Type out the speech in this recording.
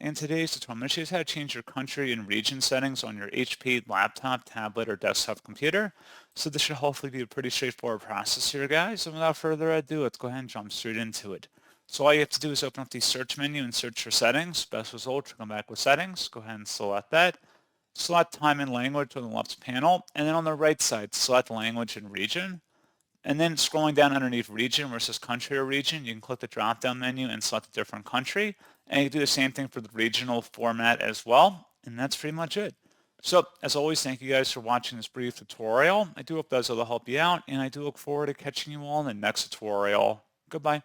In today's tutorial, I'm going to show you how to change your country and region settings on your HP laptop, tablet, or desktop computer. So this should hopefully be a pretty straightforward process here, guys. And without further ado, let's go ahead and jump straight into it. So all you have to do is open up the search menu and search for settings. Best result, come back with settings. Go ahead and select that. Select time and language on the left panel. And then on the right side, select language and region. And then scrolling down underneath region versus country or region, you can click the drop-down menu and select a different country. And you can do the same thing for the regional format as well. And that's pretty much it. So as always, thank you guys for watching this brief tutorial. I do hope that was able to help you out, and I do look forward to catching you all in the next tutorial. Goodbye.